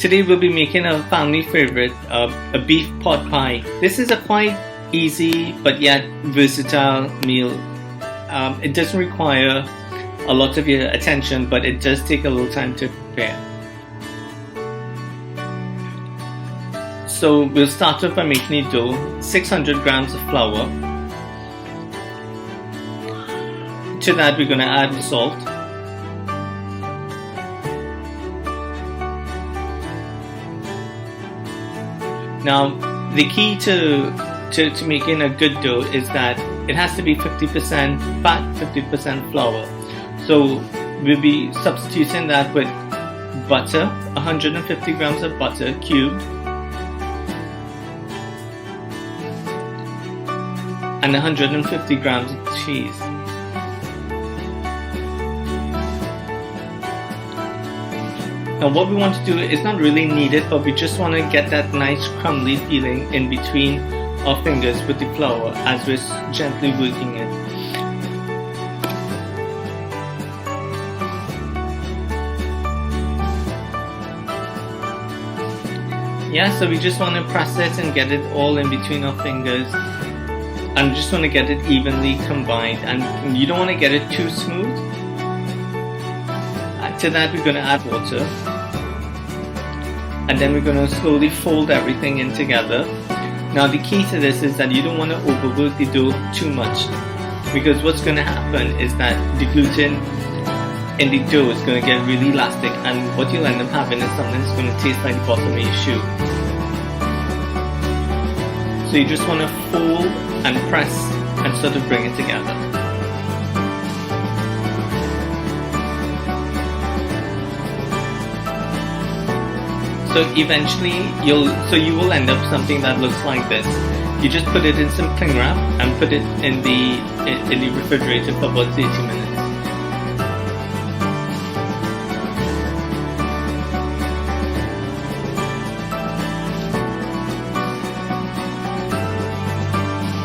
Today we'll be making a family favorite, a beef pot pie. This is a quite easy but yet versatile meal. It doesn't require a lot of your attention, but it does take a little time to prepare. So we'll start off by making a dough. 600 grams of flour. To that we're going to add salt. Now the key to making a good dough is that it has to be 50% fat, 50% flour. So we'll be substituting that with butter, 150 grams of butter cubed, and 150 grams of cheese. Now what we want to do is not really needed, but we just want to get that nice crumbly feeling in between our fingers with the flour as we're gently working it. Yeah, so we just want to press it and get it all in between our fingers, and just want to get it evenly combined, and you don't want to get it too smooth. To that we're going to add water, and then we're going to slowly fold everything in together. Now the key to this is that you don't want to overwork the dough too much, because what's going to happen is that the gluten in the dough is going to get really elastic, and what you'll end up having is something that's going to taste like the bottom of your shoe. So you just want to fold and press and sort of bring it together. So eventually you will end up something that looks like this. You just put it in some cling wrap and put it in the refrigerator for about 30 minutes.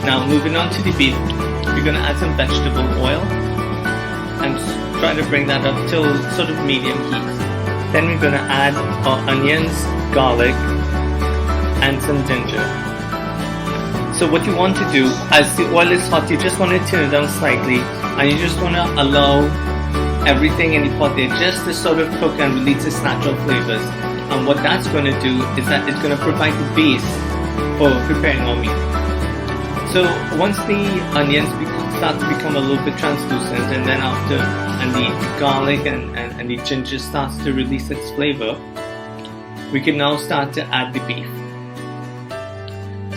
Now moving on to the beef, we're going to add some vegetable oil and try to bring that up till sort of medium heat. Then we're going to add our onions, garlic, and some ginger. So what you want to do, as the oil is hot, you just want to turn it down slightly, and you just want to allow everything in the pot there just to sort of cook and release its natural flavors. And what that's going to do is that it's going to provide the base for preparing our meat. So once the onions start to become a little bit translucent, and then and the garlic and the ginger starts to release its flavor, we can now start to add the beef.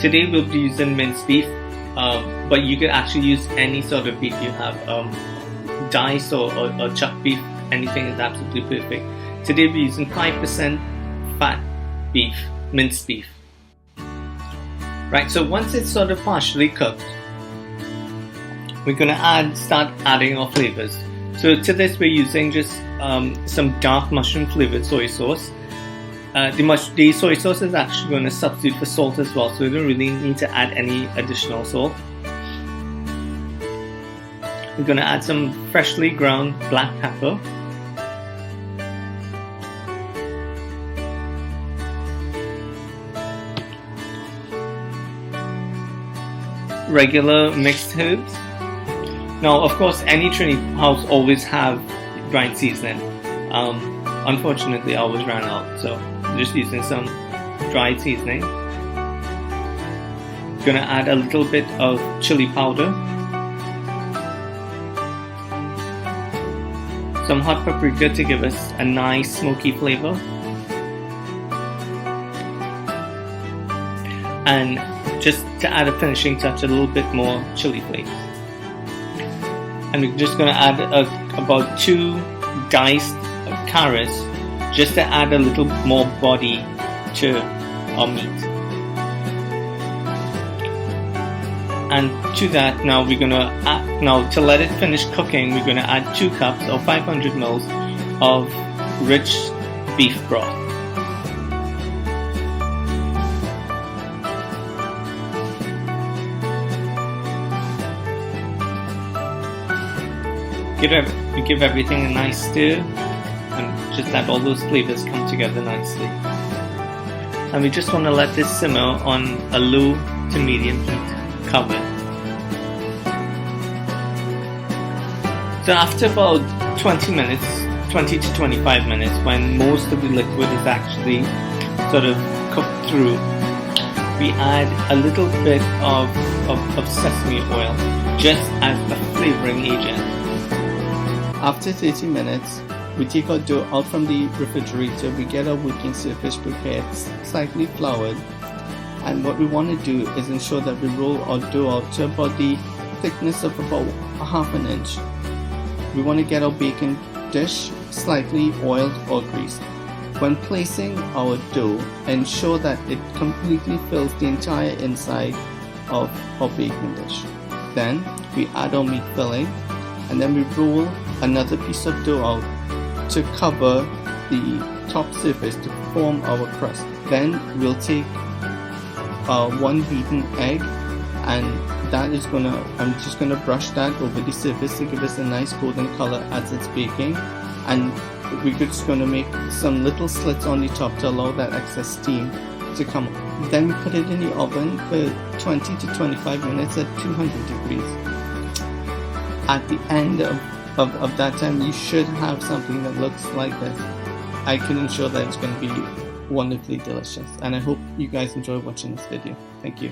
Today we'll be using minced beef, but you could actually use any sort of beef you have, diced or chuck beef. Anything is absolutely perfect. Today we're using 5% fat beef, minced beef. Right, so once it's sort of partially cooked, we're going to start adding our flavors. So to this we're using just some dark mushroom flavored soy sauce. The soy sauce is actually going to substitute for salt as well, so we don't really need to add any additional salt. We're going to add some freshly ground black pepper. Regular mixed herbs. Now, of course, any Trinity house always have dried seasoning. Unfortunately, I always ran out, so I'm just using some dried seasoning. Gonna add a little bit of chili powder, some hot paprika to give us a nice smoky flavor, and just to add a finishing touch, a little bit more chili flakes. And we're just going to add about 2 diced carrots, just to add a little more body to our meat. And to that, now we're going to add, now to let it finish cooking, we're going to add 2 cups or 500 ml of rich beef broth. Give everything a nice stir, and just let all those flavors come together nicely. and we just want to let this simmer on a low to medium heat, covered. So after about 20 to 25 minutes, when most of the liquid is actually sort of cooked through, we add a little bit of sesame oil just as a flavoring agent. After 30 minutes, we take our dough out from the refrigerator. We get our working surface prepared, slightly floured, and what we want to do is ensure that we roll our dough out to about the thickness of about a half an inch. We want to get our baking dish slightly oiled or greased. When placing our dough, ensure that it completely fills the entire inside of our baking dish. Then we add our meat filling, and then we roll another piece of dough out to cover the top surface to form our crust. Then we'll take one beaten egg, and I'm just gonna brush that over the surface to give us a nice golden color as it's baking. And we're just going to make some little slits on the top to allow that excess steam to come up. Then we put it in the oven for 20 to 25 minutes at 200 degrees. At the end of that time, you should have something that looks like this. I can ensure that it's going to be wonderfully delicious, and I hope you guys enjoy watching this video. Thank you.